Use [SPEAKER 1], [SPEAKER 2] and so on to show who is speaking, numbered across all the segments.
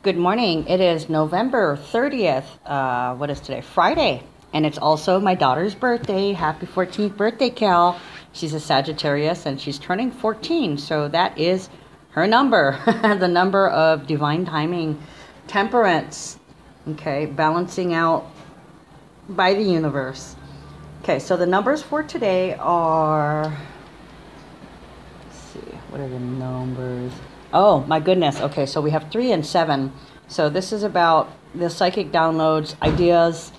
[SPEAKER 1] Good morning. It is November 30th. What is today? Friday. And it's also my daughter's birthday. Happy 14th birthday, Cal. She's a Sagittarius and she's turning 14. So that is her number. The number of divine timing, temperance. Okay, balancing out by the universe. Okay, so the numbers for today are... Let's see, what are the numbers? Oh my goodness. Okay, so we have 3 and 7. So this is about the psychic downloads, ideas,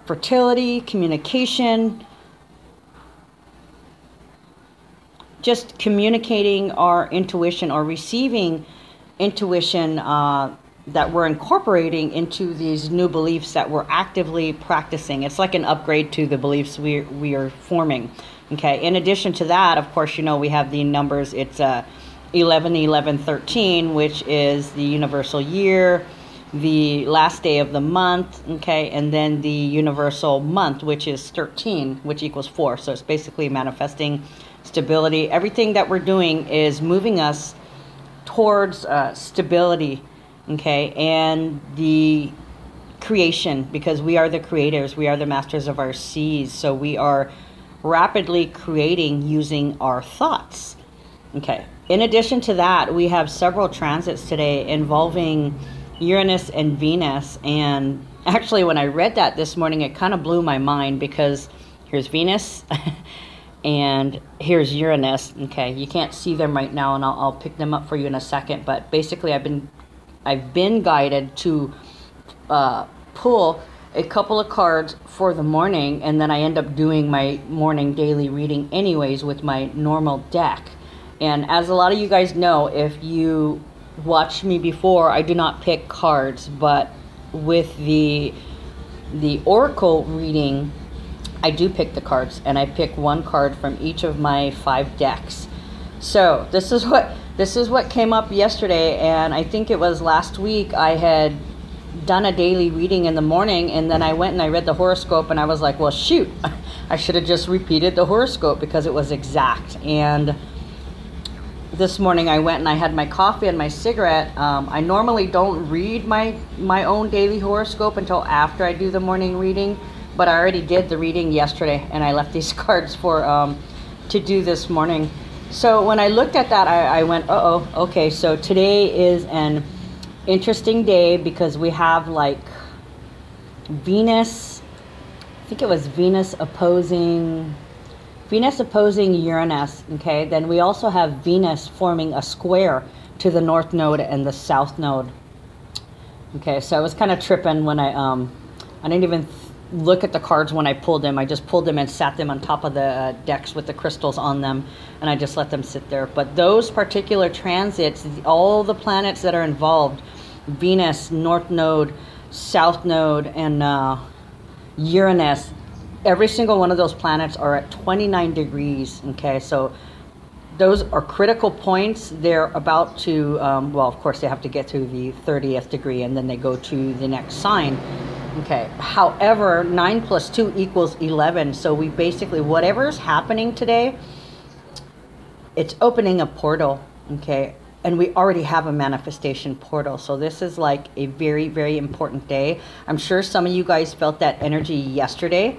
[SPEAKER 1] fertility, communication, just communicating our intuition or receiving intuition that we're incorporating into these new beliefs that we're actively practicing. It's like an upgrade to the beliefs we are forming. Okay. In addition to that, of course, you know, we have the numbers. It's 11, 11, 13, which is the universal year, the last day of the month, okay, and then the universal month, which is 13, which equals 4. So it's basically manifesting stability. Everything that we're doing is moving us towards stability, okay, and the creation, because we are the creators, we are the masters of our seas, so we are rapidly creating using our thoughts, okay. In addition to that, we have several transits today involving Uranus and Venus. And actually, when I read that this morning, it kind of blew my mind because here's Venus and here's Uranus. Okay, you can't see them right now, and I'll pick them up for you in a second. But basically, I've been guided to pull a couple of cards for the morning, and then I end up doing my morning daily reading anyways with my normal deck. And as a lot of you guys know, if you watched me before, I do not pick cards, but with the oracle reading, I do pick the cards, and I pick one card from each of my 5 decks. So this is what came up yesterday, and I think it was last week I had done a daily reading in the morning, and then I went and I read the horoscope, and I was like, well, shoot, I should have just repeated the horoscope because it was exact. And this morning I went and I had my coffee and my cigarette. I normally don't read my own daily horoscope until after I do the morning reading, but I already did the reading yesterday, and I left these cards for to do this morning. So when I looked at that, I went, uh-oh, okay, so today is an interesting day because we have like Venus, I think it was Venus opposing Uranus, okay? Then we also have Venus forming a square to the north node and the south node. Okay, so I was kind of tripping when I didn't even look at the cards when I pulled them. I just pulled them and sat them on top of the decks with the crystals on them, and I just let them sit there. But those particular transits, all the planets that are involved, Venus, north node, south node, and Uranus, every single one of those planets are at 29 degrees, okay? So those are critical points. They're about to, well, of course, they have to get to the 30th degree, and then they go to the next sign, okay? However, 9 plus 2 equals 11. So we basically, whatever's happening today, it's opening a portal, okay? And we already have a manifestation portal. So this is like a very, very important day. I'm sure some of you guys felt that energy yesterday.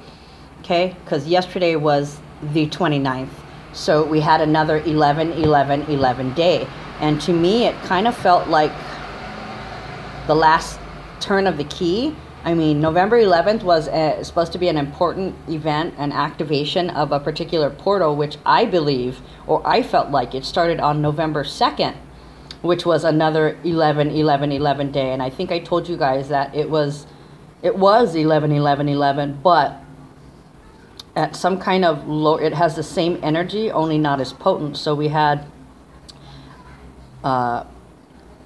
[SPEAKER 1] Okay, because yesterday was the 29th. So we had another 11, 11, 11 day. And to me, it kind of felt like the last turn of the key. I mean, November 11th was supposed to be an important event, an activation of a particular portal, which I believe, or I felt like it started on November 2nd, which was another 11, 11, 11 day. And I think I told you guys that it was 11, 11, 11, but at some kind of low, it has the same energy, only not as potent. So we had a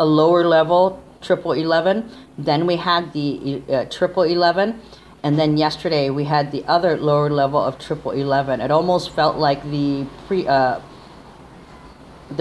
[SPEAKER 1] lower level, triple 11. Then we had the triple 11. And then yesterday we had the other lower level of triple 11. It almost felt like the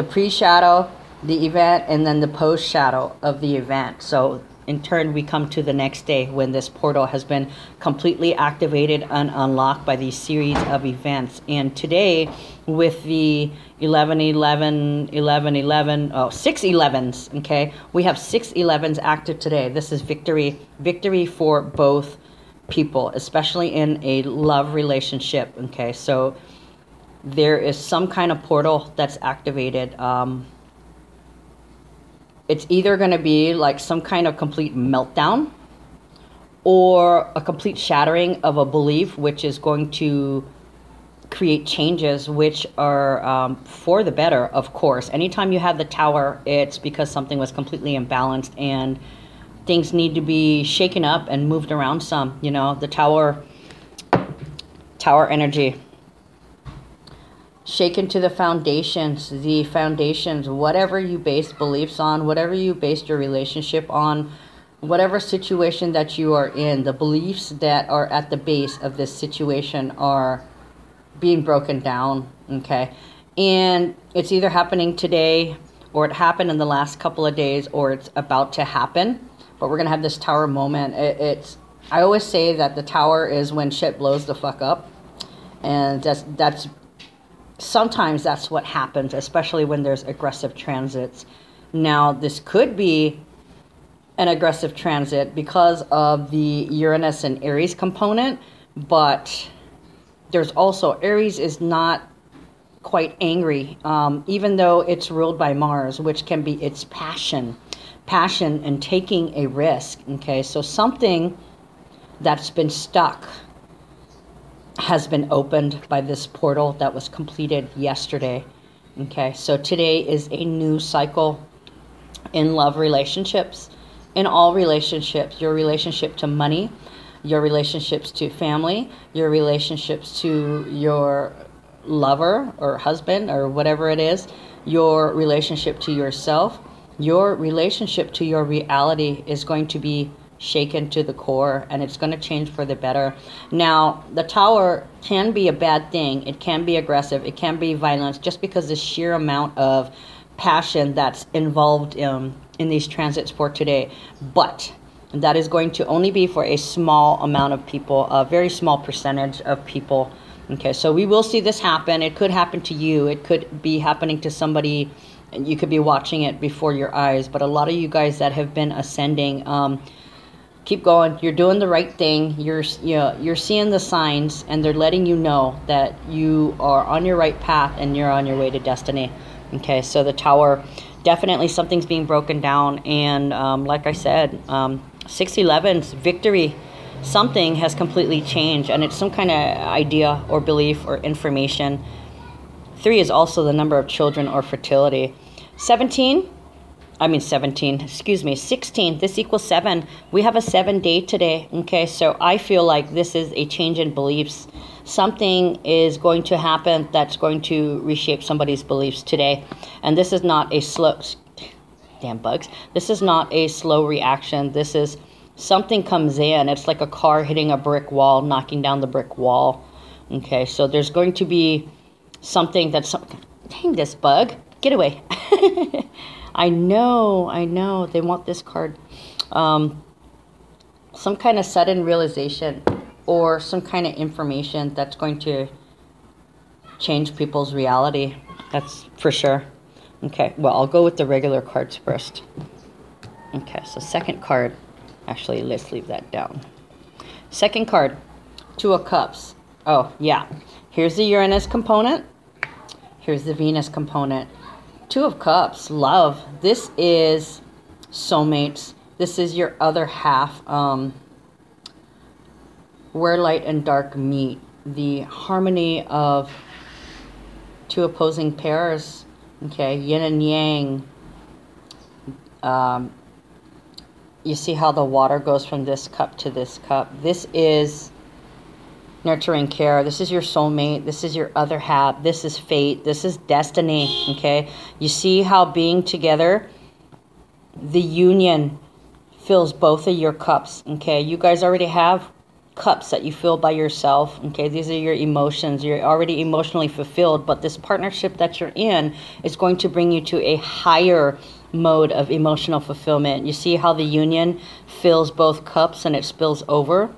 [SPEAKER 1] pre-shadow, the event, and then the post-shadow of the event. So in turn, we come to the next day when this portal has been completely activated and unlocked by these series of events. And today, with the 11, 11, 11, 11, oh, 6 11s, okay? We have 6 11s active today. This is victory for both people, especially in a love relationship, okay? So there is some kind of portal that's activated. It's either going to be like some kind of complete meltdown or a complete shattering of a belief, which is going to create changes which are for the better, of course. Anytime you have the Tower, it's because something was completely imbalanced and things need to be shaken up and moved around some. You know, the Tower energy. Shaken to the foundations, whatever you base beliefs on, whatever you based your relationship on, whatever situation that you are in, the beliefs that are at the base of this situation are being broken down, okay? And it's either happening today, or it happened in the last couple of days, or it's about to happen. But we're going to have this Tower moment. I always say that the Tower is when shit blows the fuck up. And that's sometimes that's what happens, especially when there's aggressive transits. Now, this could be an aggressive transit because of the Uranus and Aries component, but there's also, Aries is not quite angry, even though it's ruled by Mars, which can be its passion and taking a risk, okay? So something that's been stuck has been opened by this portal that was completed yesterday. Okay, so today is a new cycle in love relationships, in all relationships, your relationship to money, your relationships to family, your relationships to your lover or husband or whatever it is, your relationship to yourself, your relationship to your reality is going to be shaken to the core, and it's going to change for the better. Now, the Tower can be a bad thing. It can be aggressive. It can be violence, just because the sheer amount of passion that's involved in these transits for today. But that is going to only be for a small amount of people, a very small percentage of people. Okay, so we will see this happen. It could happen to you. It could be happening to somebody, and you could be watching it before your eyes. But a lot of you guys that have been ascending, keep going. You're doing the right thing. You're seeing the signs, and they're letting you know that you are on your right path and you're on your way to destiny. Okay, so the Tower, definitely something's being broken down, and like I said, 611's victory, something has completely changed, and it's some kind of idea or belief or information. 3 is also the number of children or fertility. 16, this equals 7. We have a 7-day today, okay? So I feel like this is a change in beliefs. Something is going to happen that's going to reshape somebody's beliefs today. And this is not a slow, damn bugs, this is not a slow reaction. This is something comes in. It's like a car hitting a brick wall, knocking down the brick wall, okay? So there's going to be something that's, dang this bug, get away. I know, they want this card. Some kind of sudden realization or some kind of information that's going to change people's reality. That's for sure. Okay, well, I'll go with the regular cards first. Okay, so second card. Actually, let's leave that down. Second card, 2 of Cups. Oh, yeah. Here's the Uranus component. Here's the Venus component. 2 of Cups, love. This is soulmates. This is your other half. Where light and dark meet. The harmony of 2 opposing pairs. Okay, yin and yang. You see how the water goes from this cup to this cup. This is nurturing care. This is your soulmate. This is your other half. This is fate. This is destiny, okay? You see how being together, the union fills both of your cups, okay? You guys already have cups that you fill by yourself, okay? These are your emotions. You're already emotionally fulfilled, but this partnership that you're in is going to bring you to a higher mode of emotional fulfillment. You see how the union fills both cups and it spills over?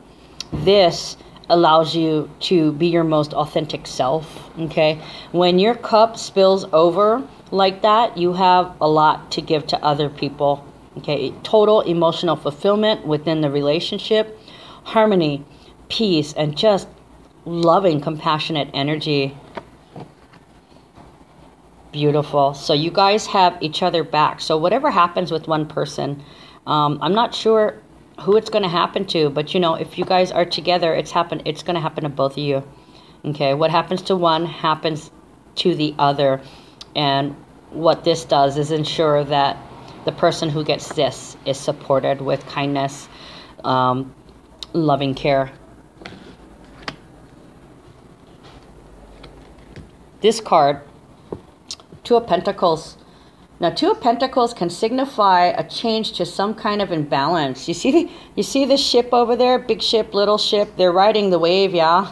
[SPEAKER 1] This allows you to be your most authentic self, okay? When your cup spills over like that, you have a lot to give to other people, okay? Total emotional fulfillment within the relationship, harmony, peace, and just loving, compassionate energy. Beautiful. So you guys have each other back. So whatever happens with one person, I'm not sure who it's going to happen to, but you know, if you guys are together, it's going to happen to both of you. Okay, what happens to one happens to the other, and what this does is ensure that the person who gets this is supported with kindness, loving care. This card, Two of Pentacles. Now, Two of Pentacles can signify a change to some kind of imbalance. You see this ship over there? Big ship, little ship. They're riding the wave, yeah?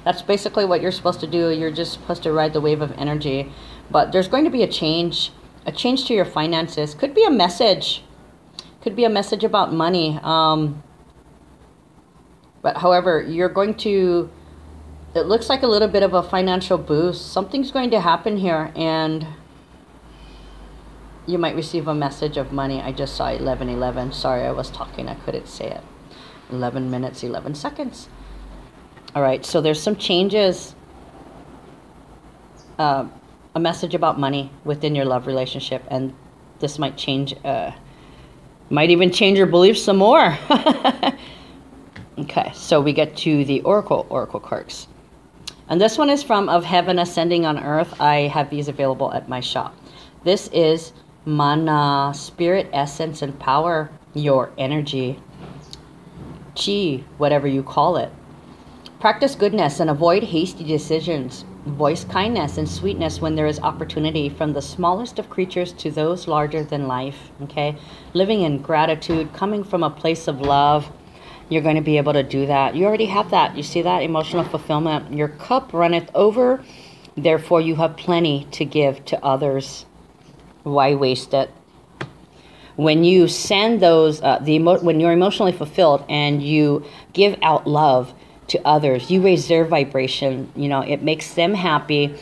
[SPEAKER 1] That's basically what you're supposed to do. You're just supposed to ride the wave of energy. But there's going to be a change to your finances. Could be a message. Could be a message about money. But however, you're going to... It looks like a little bit of a financial boost. Something's going to happen here, and you might receive a message of money. I just saw 11:11. Sorry, I was talking. I couldn't say it. 11 minutes, 11 seconds. All right, so there's some changes. A message about money within your love relationship, and this might change, might even change your beliefs some more. Okay, so we get to the Oracle cards. And this one is from Of Heaven Ascending on Earth. I have these available at my shop. This is Mana, Spirit, Essence, and Power, your energy. Chi, whatever you call it. Practice goodness and avoid hasty decisions. Voice kindness and sweetness when there is opportunity, from the smallest of creatures to those larger than life. Okay? Living in gratitude, coming from a place of love. You're going to be able to do that. You already have that. You see that? Emotional fulfillment. Your cup runneth over. Therefore, you have plenty to give to others. Why waste it? When you send those, when you're emotionally fulfilled and you give out love to others, you raise their vibration. You know, it makes them happy,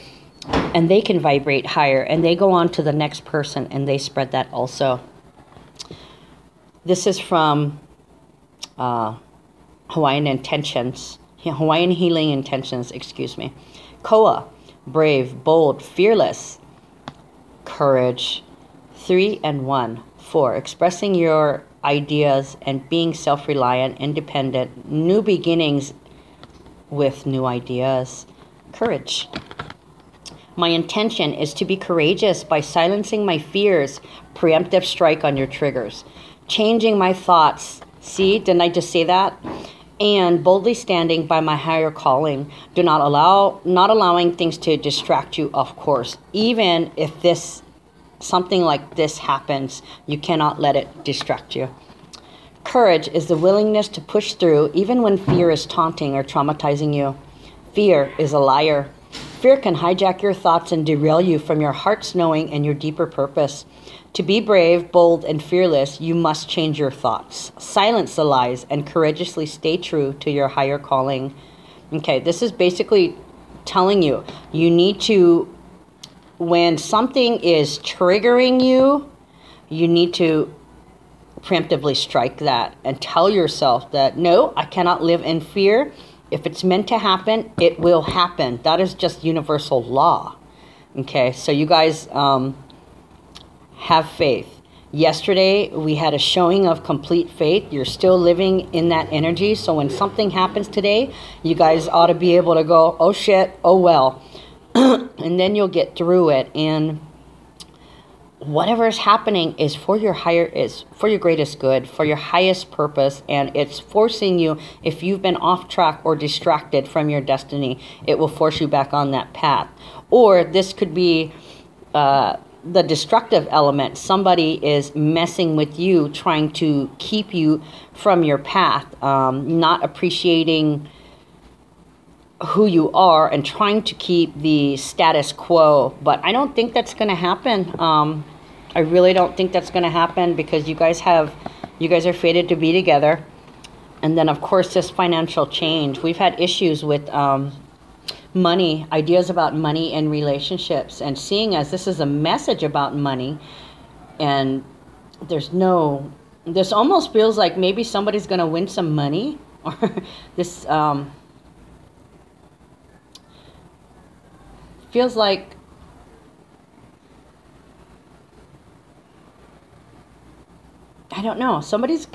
[SPEAKER 1] and they can vibrate higher, and they go on to the next person, and they spread that also. This is from Hawaiian Healing Intentions, excuse me. Koa, brave, bold, fearless, courage. 3 and 1. 4, expressing your ideas and being self-reliant, independent, new beginnings with new ideas. Courage. My intention is to be courageous by silencing my fears. Preemptive strike on your triggers. Changing my thoughts. See, didn't I just say that? And boldly standing by my higher calling. Do not allowing things to distract you, of course. Even if something like this happens, you cannot let it distract you. Courage is the willingness to push through even when fear is taunting or traumatizing you. Fear is a liar. Fear can hijack your thoughts and derail you from your heart's knowing and your deeper purpose. To be brave, bold, and fearless, you must change your thoughts. Silence the lies and courageously stay true to your higher calling. Okay, this is basically telling you, you need to, when something is triggering you, you need to preemptively strike that and tell yourself that, no, I cannot live in fear. If it's meant to happen, it will happen. That is just universal law. Okay, so you guys have faith. Yesterday, we had a showing of complete faith. You're still living in that energy. So when something happens today, you guys ought to be able to go, oh shit, oh well. And then you'll get through it. And whatever is happening is for your greatest good, for your highest purpose, and it's forcing you, if you've been off track or distracted from your destiny, it will force you back on that path. Or this could be the destructive element. Somebody is messing with you, trying to keep you from your path, not appreciating who you are and trying to keep the status quo. But I don't think that's going to happen. I really don't think that's going to happen because you guys are fated to be together. And then, of course, this financial change. We've had issues with money, ideas about money and relationships. And seeing as this is a message about money, and this almost feels like maybe somebody's going to win some money. Or this feels like I don't know, somebody's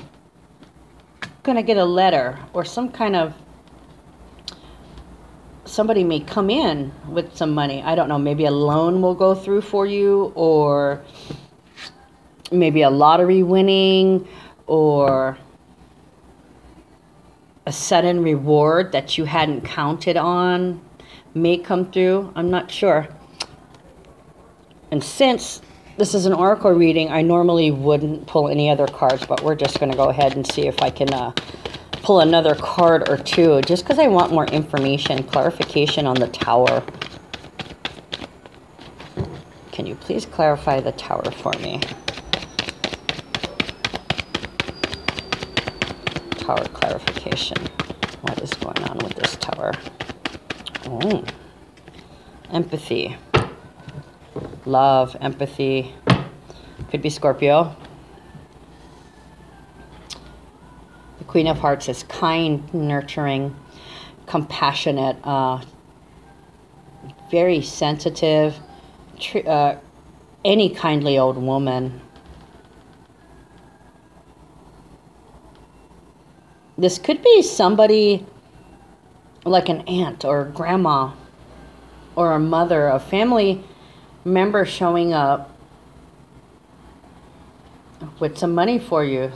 [SPEAKER 1] gonna get a letter or some kind of, somebody may come in with some money. I don't know, maybe a loan will go through for you, or maybe a lottery winning, or a sudden reward that you hadn't counted on may come through. I'm not sure. And since this is an oracle reading, I normally wouldn't pull any other cards, but we're just going to go ahead and see if I can pull another card or two, just because I want more information, clarification on the Tower. Can you please clarify the Tower for me? Tower clarification. What is going on with this Tower? Oh. Empathy. Love, empathy. Could be Scorpio. The Queen of Hearts is kind, nurturing, compassionate, very sensitive, any kindly old woman. This could be somebody like an aunt or grandma or a mother, a family member showing up with some money for you.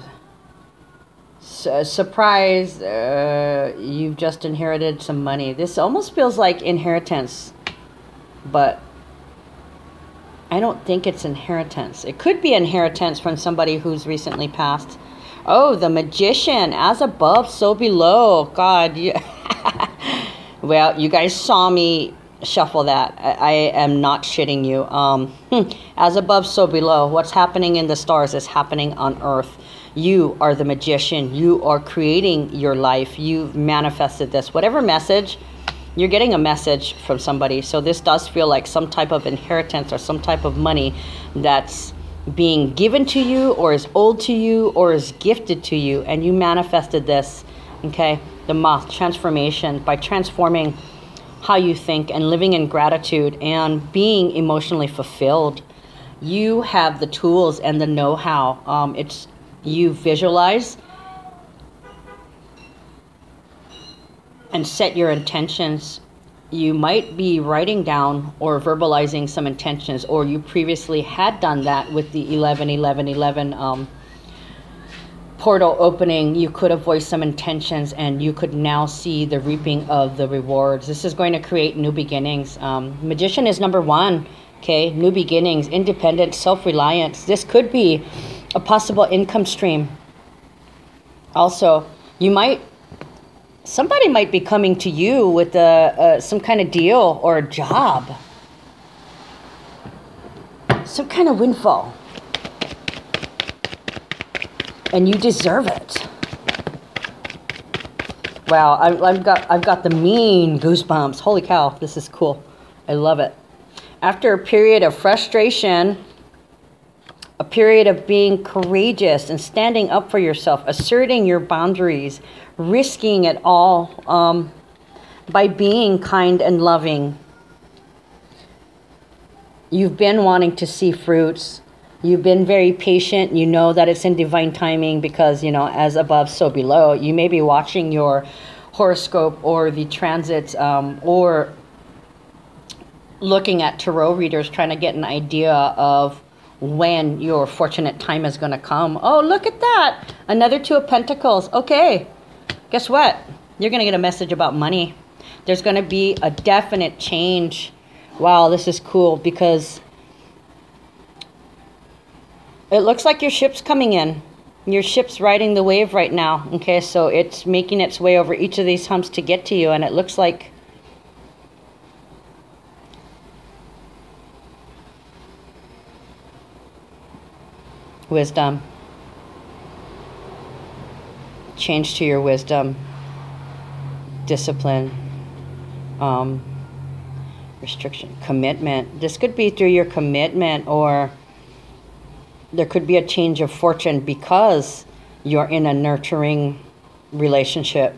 [SPEAKER 1] Surprise, you've just inherited some money. This almost feels like inheritance, but I don't think it's inheritance. It could be inheritance from somebody who's recently passed. Oh, the Magician, as above, so below. God, well, you guys saw me shuffle that. I am not shitting you. As above, so below. What's happening in the stars is happening on Earth. You are the magician. You are creating your life. You've manifested this. Whatever message, you're getting a message from somebody. So this does feel like some type of inheritance or some type of money that's being given to you, or is owed to you, or is gifted to you. And you manifested this, okay? The Moth, transformation, by transforming how you think and living in gratitude and being emotionally fulfilled. You have the tools and the know-how. It's you visualize and set your intentions. You might be writing down or verbalizing some intentions, or you previously had done that with the 11-11-11 portal opening. You could have voiced some intentions, and you could now see the reaping of the rewards. This is going to create new beginnings. Magician is number one. Okay, new beginnings, independence, self-reliance. This could be a possible income stream. Also, somebody might be coming to you with some kind of deal or a job, some kind of windfall. And you deserve it. Wow, I've got the mean goosebumps. Holy cow, this is cool. I love it. After a period of frustration, a period of being courageous and standing up for yourself, asserting your boundaries, risking it all by being kind and loving. You've been wanting to see fruits. You've been very patient. You know that it's in divine timing because, you know, as above, so below. You may be watching your horoscope or the transits or looking at tarot readers trying to get an idea of when your fortunate time is going to come. Oh, look at that. Another Two of Pentacles. Okay. Guess what? You're going to get a message about money. There's going to be a definite change. Wow, this is cool because it looks like your ship's coming in. Your ship's riding the wave right now. Okay, so it's making its way over each of these humps to get to you, and it looks like Wisdom. Change to your wisdom. Discipline. Restriction. Commitment. This could be through your commitment, or there could be a change of fortune because you're in a nurturing relationship.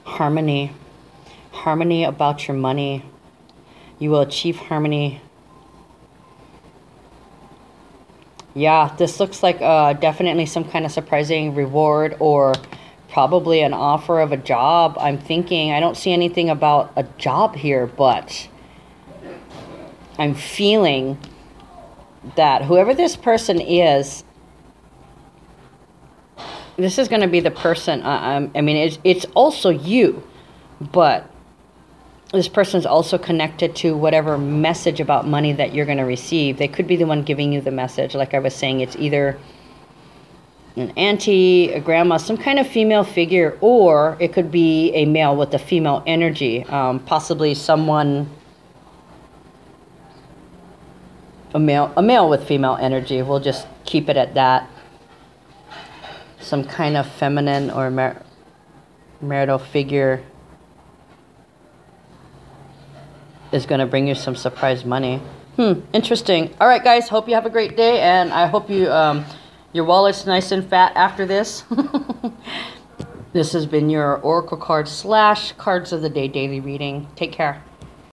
[SPEAKER 1] Harmony. Harmony about your money. You will achieve harmony. Yeah, this looks like definitely some kind of surprising reward, or probably an offer of a job. I'm thinking, I don't see anything about a job here, but I'm feeling that whoever this person is, this is going to be the person. I mean, it's also you, but this person is also connected to whatever message about money that you're going to receive. They could be the one giving you the message. Like I was saying, it's either an auntie, a grandma, some kind of female figure, or it could be a male with a female energy, possibly someone, a male with female energy. We'll just keep it at that. Some kind of feminine or marital figure is going to bring you some surprise money. Interesting. All right, guys, hope you have a great day, and I hope you your wallet's nice and fat after this. This has been your Oracle card / Cards of the Day daily reading. Take care.